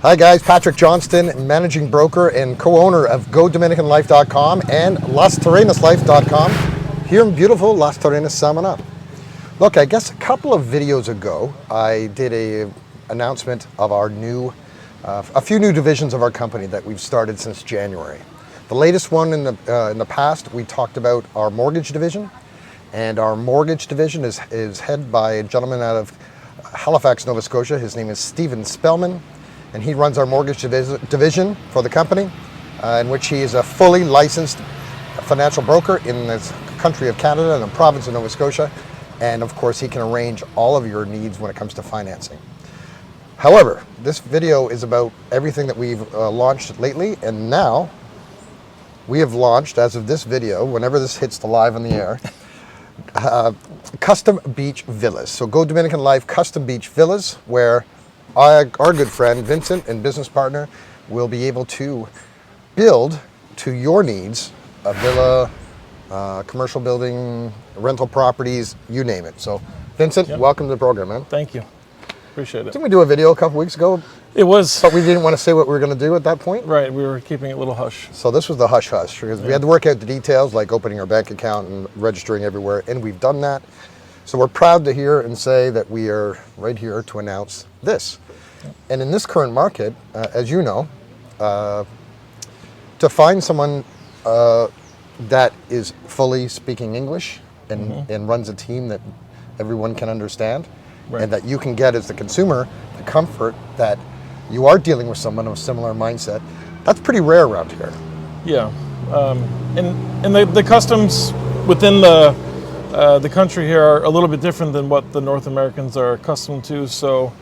Hi guys, Patrick Johnston, managing broker and co-owner of Go Dominican Life.com and LasTerrenasLife.com here in beautiful Las Terrenas, Samana. Look, I guess a couple of videos ago, I did an announcement of our a few new divisions of our company that we've started since January. The latest one in the past, we talked about our mortgage division, and our mortgage division is headed by a gentleman out of Halifax, Nova Scotia. His name is Stephen Spellman, and he runs our mortgage division for the company, in which he is a fully licensed financial broker in the country of Canada and the province of Nova Scotia. And of course, he can arrange all of your needs when it comes to financing. However, this video is about everything that we've launched lately, and now we have launched, as of this video, whenever this hits the live on the air, Costum Beach Villas. So Go Dominican Life Costum Beach Villas, where our good friend Vincent and business partner will be able to build to your needs a villa, commercial building, rental properties, you name it. So Vincent, welcome to the program, man. Thank you. Appreciate it. Didn't we do a video a couple weeks ago? It was. But we didn't want to say what we were going to do at that point? Right, we were keeping it a little hush. So this was the hush-hush, because we had to work out the details, like opening our bank account and registering everywhere, and we've done that. So we're proud to hear and say that we are right here to announce this. And in this current market, as you know, to find someone that is fully speaking English and runs a team that everyone can understand, and that you can get as the consumer the comfort that you are dealing with someone of a similar mindset, that's pretty rare around here. Yeah, and the customs within the country here are a little bit different than what the North Americans are accustomed to, so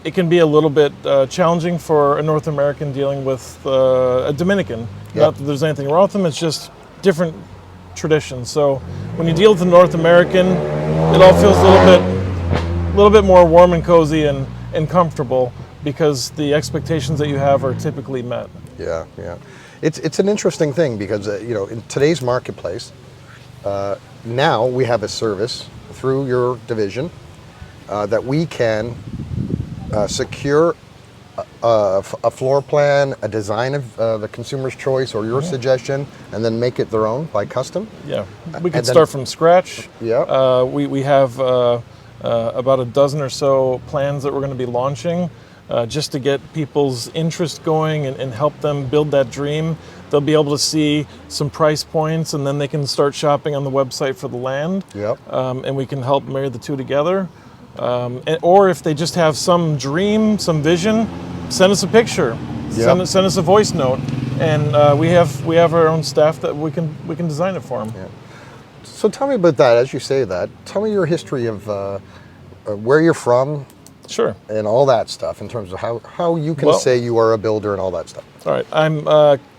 it can be a little bit challenging for a North American dealing with a Dominican. Not that there's anything wrong with them, it's just different traditions. So when you deal with a North American, it all feels a little bit more warm and cozy and comfortable, because the expectations that you have are typically met. Yeah. It's an interesting thing, because in today's marketplace, now we have a service through your division that we can secure a floor plan, a design of the consumer's choice or your suggestion, and then make it their own by custom. Yeah, we can start from scratch. Yeah, we have about a dozen or so plans that we're going to be launching, just to get people's interest going and help them build that dream. They'll be able to see some price points, and then they can start shopping on the website for the land. Yep. And we can help marry the two together. Or if they just have some dream, some vision, send us a picture, send us a voice note, and we have our own staff that we can design it for them. Yeah. So tell me about that. As you say that, tell me your history of where you're from. Sure. And all that stuff, in terms of how you can say you are a builder and all that stuff. All right. I'm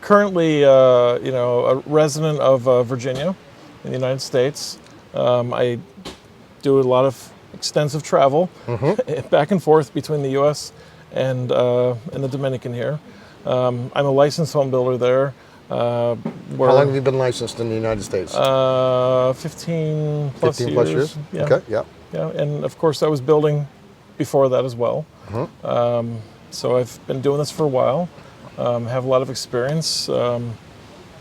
currently a resident of Virginia in the United States. I do a lot of extensive travel back and forth between the U.S. and the Dominican here. I'm a licensed home builder there. How long have you been licensed in the United States? 15 plus years. Yeah. Okay, yeah. Yeah, and of course I was building before that as well. So I've been doing this for a while. Have a lot of experience. I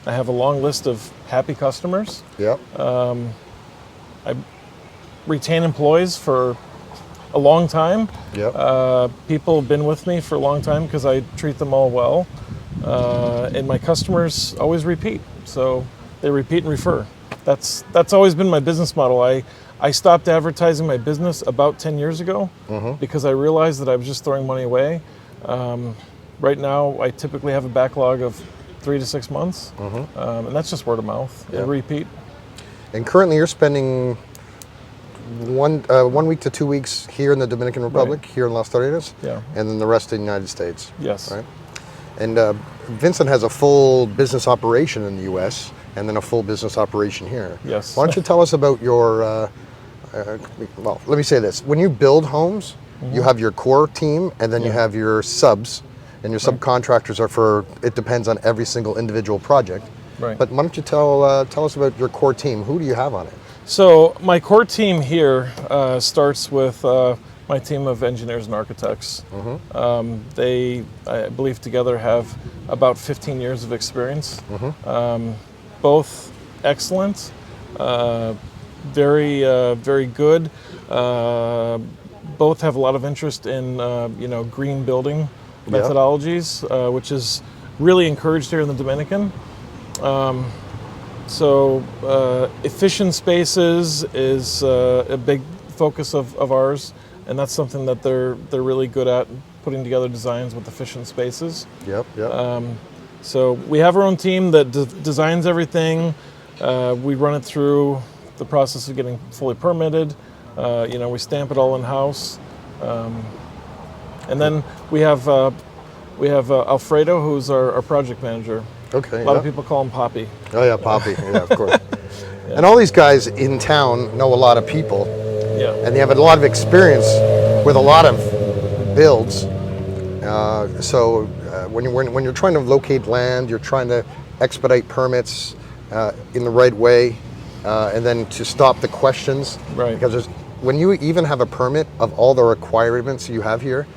have a long list of happy customers. Yeah. I retain employees for a long time. Yep. People have been with me for a long time because I treat them all well. And my customers always repeat. So they repeat and refer. That's always been my business model. I stopped advertising my business about 10 years ago because I realized that I was just throwing money away. Right now, I typically have a backlog of 3 to 6 months, and that's just word of mouth. Yeah. And repeat. And currently, you're spending 1 week to 2 weeks here in the Dominican Republic, here in Las Terrenas, and then the rest in the United States. Yes. Right? And Vincent has a full business operation in the U.S. and then a full business operation here. Yes. Why don't you tell us about your? Well, let me say this: when you build homes, you have your core team, and then you have your subs. And your subcontractors are for, it depends on every single individual project. Right. But why don't you tell us about your core team? Who do you have on it? So my core team here starts with my team of engineers and architects. They, I believe, together have about 15 years of experience. Both excellent, very good. Both have a lot of interest in green building methodologies, which is really encouraged here in the Dominican. So efficient spaces is a big focus of ours, and that's something that they're really good at, putting together designs with efficient spaces. Yep. So we have our own team that designs everything. We run it through the process of getting fully permitted. We stamp it all in house, and then we have Alfredo, who's our project manager. Okay. A lot of people call him Poppy. Oh yeah, Poppy. Yeah, of course. And all these guys in town know a lot of people. Yeah. And they have a lot of experience with a lot of builds. So when you're trying to locate land, you're trying to expedite permits in the right way, and then to stop the questions. Right. Because when you even have a permit of all the requirements you have here,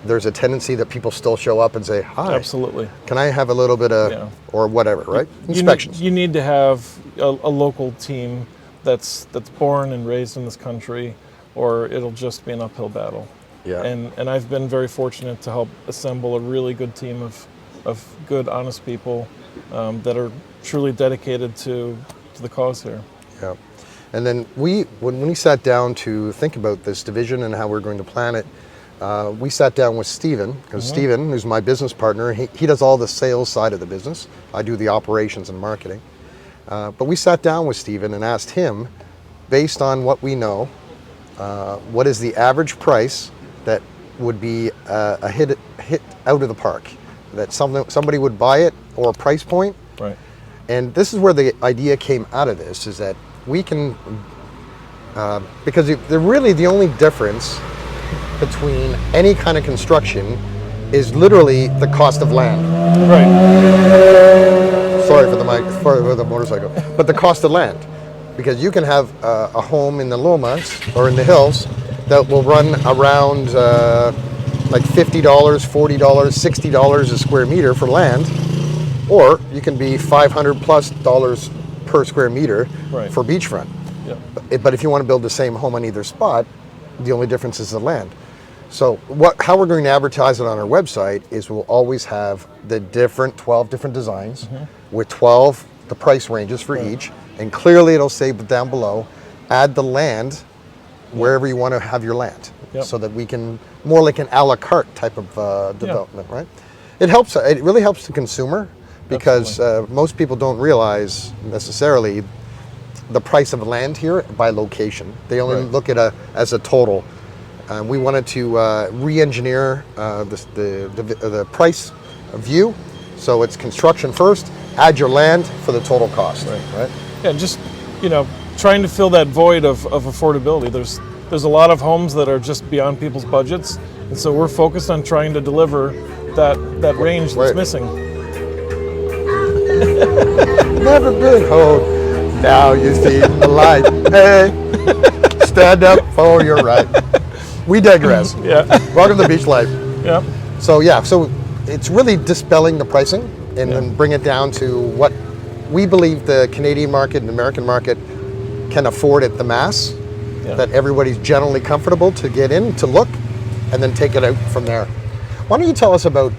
there's a tendency that people still show up and say, "Hi, Absolutely. can I have a little bit of or whatever?" Right? Inspections. You need to have a local team that's born and raised in this country, or it'll just be an uphill battle. Yeah. And I've been very fortunate to help assemble a really good team of good, honest people that are truly dedicated to the cause here. Yeah. And then when we sat down to think about this division and how we're going to plan it, we sat down with Stephen, because Stephen, who's my business partner, he does all the sales side of the business. I do the operations and marketing. But we sat down with Stephen and asked him, based on what we know, what is the average price that would be a hit out of the park, that somebody would buy it, or a price point. Right. And this is where the idea came out of this, is that we can, because they're really the only difference between any kind of construction is literally the cost of land. Right. Sorry for the motorcycle, but the cost of land, because you can have a home in the Lomas or in the hills that will run around like $50, $40, $60 a square meter for land, or you can be $500+ per square meter for beachfront. Yeah. But if you want to build the same home on either spot, the only difference is the land. So how we're going to advertise it on our website is we'll always have the 12 different designs with 12 the price ranges for each, and clearly it'll say down below, add the land wherever you want to have your land, so that we can, more like an a la carte type of development, right? It helps. It really helps the consumer, because most people don't realize necessarily the price of land here by location. They only look at as a total. We wanted to re-engineer the price view, so it's construction first, add your land for the total cost. Right? Yeah, just trying to fill that void of affordability. There's a lot of homes that are just beyond people's budgets, and so we're focused on trying to deliver that range that's missing. Never been home. Now you see the light. Hey, stand up for your right. We digress. Yeah. Welcome to Beach Life. Yeah. So it's really dispelling the pricing and then bring it down to what we believe the Canadian market and the American market can afford at the mass, that everybody's generally comfortable to get in, to look, and then take it out from there. Why don't you tell us about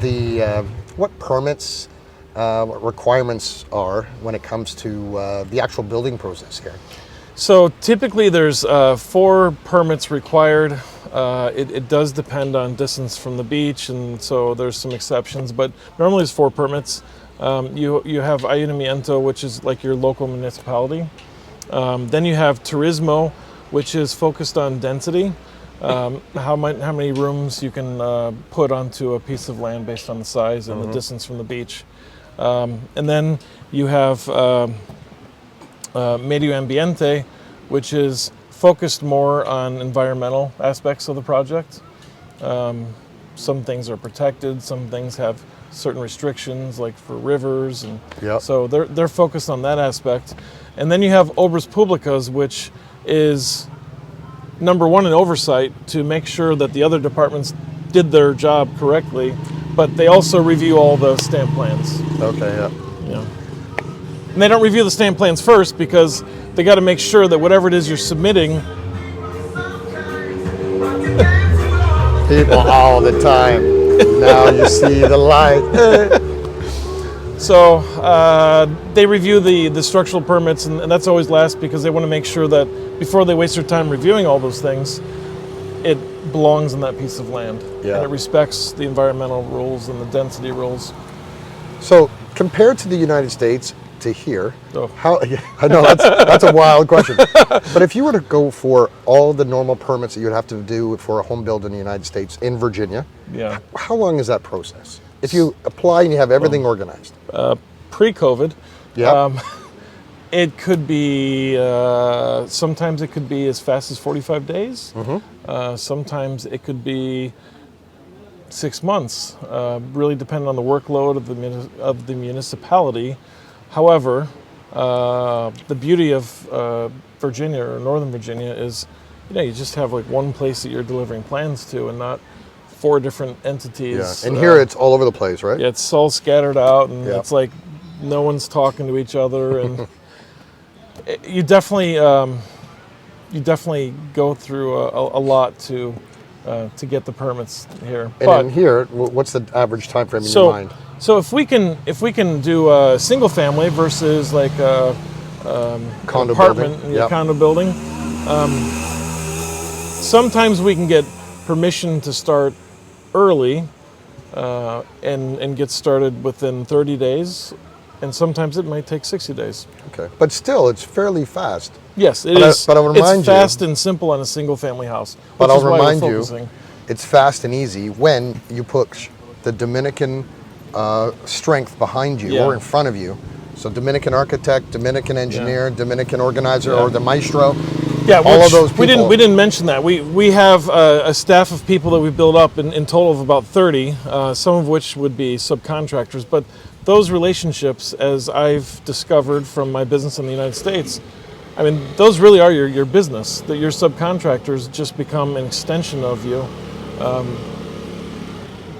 what permits requirements are when it comes to the actual building process here? So typically there's 4 permits required. It does depend on distance from the beach, and so there's some exceptions, but normally it's 4 permits. You have Ayuntamiento, which is like your local municipality. Then you have Turismo, which is focused on density, how many rooms you can put onto a piece of land based on the size and the distance from the beach. And then you have Medio Ambiente, which is focused more on environmental aspects of the project. Some things are protected, some things have certain restrictions, like for rivers, and so they're focused on that aspect. And then you have Obras Públicas, which is number one, an oversight to make sure that the other departments did their job correctly, but they also review all the stamp plans. Okay, yeah. Yeah. And they don't review the stamp plans first because they got to make sure that whatever it is you're submitting. People all the time. Now you see the light. So they review the structural permits, and that's always last because they want to make sure that before they waste their time reviewing all those things, it belongs on that piece of land. Yeah. And it respects the environmental rules and the density rules. So compared to the United States to here, Oh. how? Yeah, I know that's a wild question. But if you were to go for all the normal permits that you would have to do for a home build in the United States in Virginia, Yeah. how long is that process? If you apply and you have everything organized. Pre-COVID, Yeah. it could be, sometimes it could be as fast as 45 days. Sometimes it could be 6 months, really depending on the workload of the municipality. However, the beauty of Virginia or Northern Virginia is, you just have like one place that you're delivering plans to and not 4 different entities. Yeah. And here it's all over the place, right? Yeah, it's all scattered out, and Yeah. it's like no one's talking to each other, and you definitely go through a lot to get the permits here. And in here, what's the average time frame in your mind? So if we can do a single family versus like a Condo apartment, building. Yep. condo building, sometimes we can get permission to start early and get started within 30 days, and sometimes it might take 60 days. Okay. But still, it's fairly fast. Yes, it But is. but I'll remind it's fast and simple on a single family house. But which I'll is why we're remind you, focusing. it's fast and easy when you put the Dominican strength behind you Yeah. or in front of you. So Dominican architect, Dominican engineer, Dominican organizer, Yeah. or the maestro. Yeah, all of which those people. we didn't mention that. We have a staff of people that we build up in total of about 30, some of which would be subcontractors. But those relationships, as I've discovered from my business in the United States, I mean, those really are your business. That your subcontractors just become an extension of you.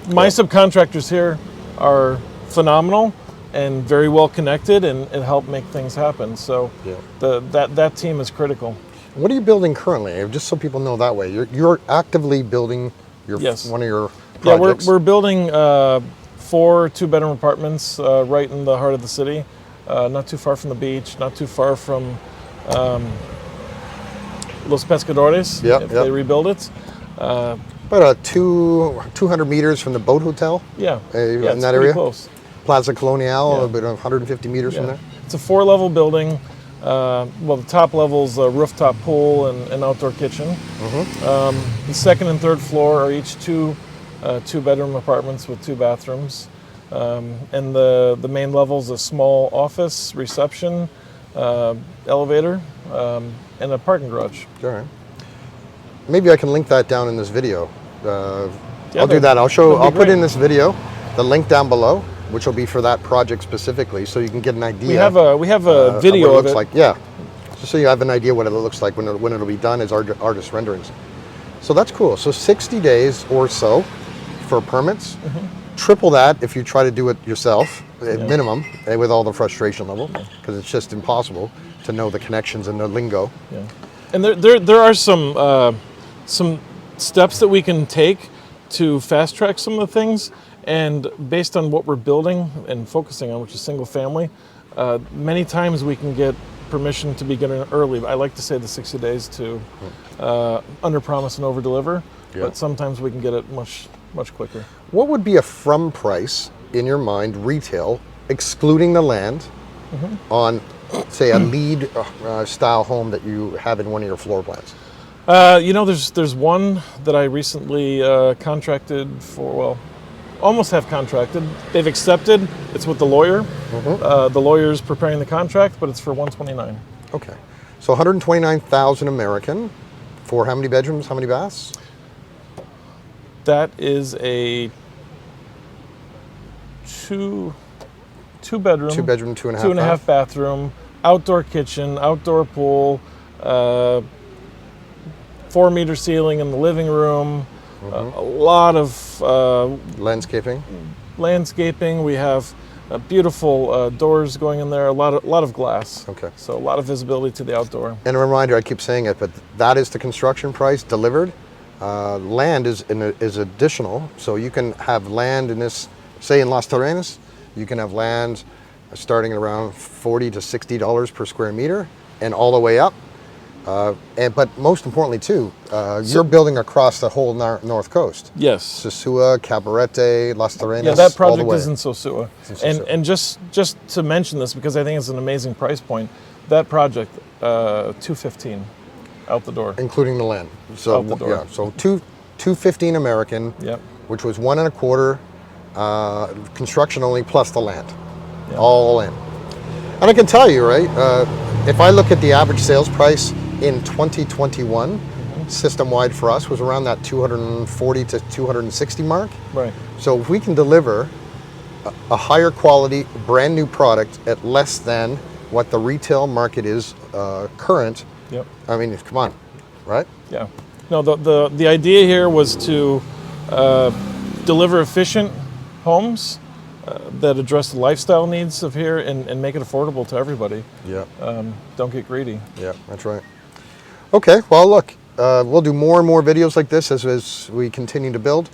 My subcontractors here are phenomenal and very well connected and help make things happen. So that team is critical. What are you building currently? Just so people know that way. You're actively building one of your projects. Yeah, we're building 4 2-bedroom apartments right in the heart of the city, not too far from the beach, not too far from Los Pescadores, they rebuild it. About 200 meters from the boat hotel. Yeah, in it's that pretty area. close. Plaza Colonial, about 150 meters from there. It's a 4-level building. The top level's a rooftop pool and outdoor kitchen. The second and third floor are each 2-bedroom apartments with 2 bathrooms. And the main level's a small office, reception, elevator, and a parking garage. All right. Maybe I can link that down in this video. I'll do that. I'll put great. in this video the link down below, which will be for that project specifically, so you can get an idea. We have a video of what it looks of it. like. Yeah, just so you have an idea what it looks like when it'll be done as artist renderings. So that's cool. So 60 days or so for permits. Triple that if you try to do it yourself at minimum, with all the frustration level, because it's just impossible to know the connections and the lingo. Yeah. And there are some steps that we can take to fast track some of the things, and based on what we're building and focusing on, which is single family, many times we can get permission to begin early. I like to say the 60 days to under promise and over deliver, but sometimes we can get it much quicker. What would be a from price in your mind, retail, excluding the land, on, say, a lead style home that you have in one of your floor plans? There's one that I recently contracted for, well, almost have contracted. They've accepted. It's with the lawyer. The lawyer's preparing the contract, but it's for $129,000. Okay. So $129,000 American for how many bedrooms, how many baths? That is a two bedroom, 2.5 2.5 bathroom, outdoor kitchen, outdoor pool, 4-meter ceiling in the living room, a lot of Landscaping. landscaping. We have beautiful doors going in there, a lot of glass. Okay. So a lot of visibility to the outdoor. And a reminder, I keep saying it, but that is the construction price delivered. Land is additional, so you can have land in this, say in Las Terrenas, you can have land starting at around $40 to $60 per square meter, and all the way up. But most importantly too, you're building across the whole north coast. Yes. Sosua, Cabarete, Las Terrenas. Yeah, that all the project way. is in Sosua. It's in Sosua. And just to mention this, because I think it's an amazing price point, that project, $215 out the door. Including the land. So Out the door. yeah, so $215 American, Yep. which was 1.25 construction only plus the land, Yeah. all in. And I can tell you, right, if I look at the average sales price in 2021, system-wide for us was around that 240 to 260 mark. Right. So if we can deliver a higher quality, brand new product at less than what the retail market is current, Yep. I mean, come on, right? Yeah. No, the idea here was to deliver efficient homes that address the lifestyle needs of here and make it affordable to everybody. Yeah. Don't get greedy. Yeah, that's right. Okay, well, look, we'll do more and more videos like this as we continue to build.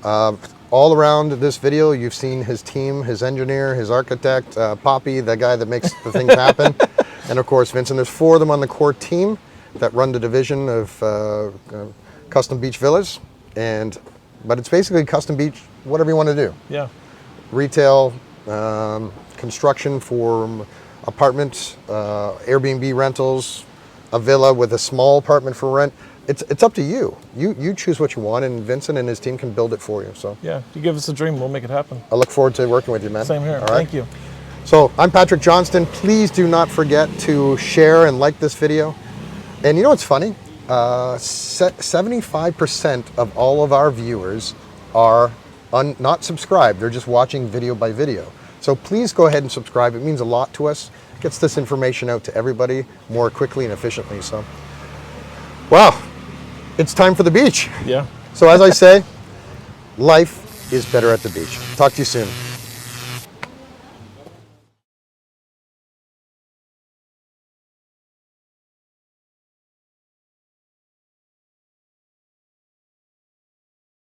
All around this video, you've seen his team, his engineer, his architect, Poppy, the guy that makes the things happen, and of course, Vincent. There's 4 of them on the core team that run the division of Costum Beach Villas, but it's basically Custom Beach, whatever you want to do. Yeah. Retail, construction for apartments, Airbnb rentals, a villa with a small apartment for rent. It's up to you. You choose what you want, and Vincent and his team can build it for you. So Yeah. You give us a dream, we'll make it happen. I look forward to working with you, man. Same here. All right? Thank you. So I'm Patrick Johnston. Please do not forget to share and like this video. And you know what's funny? 75% of all of our viewers are not subscribed. They're just watching video by video. So please go ahead and subscribe. It means a lot to us. It gets this information out to everybody more quickly and efficiently. So, wow, it's time for the beach. Yeah. So as I say, life is better at the beach. Talk to you soon.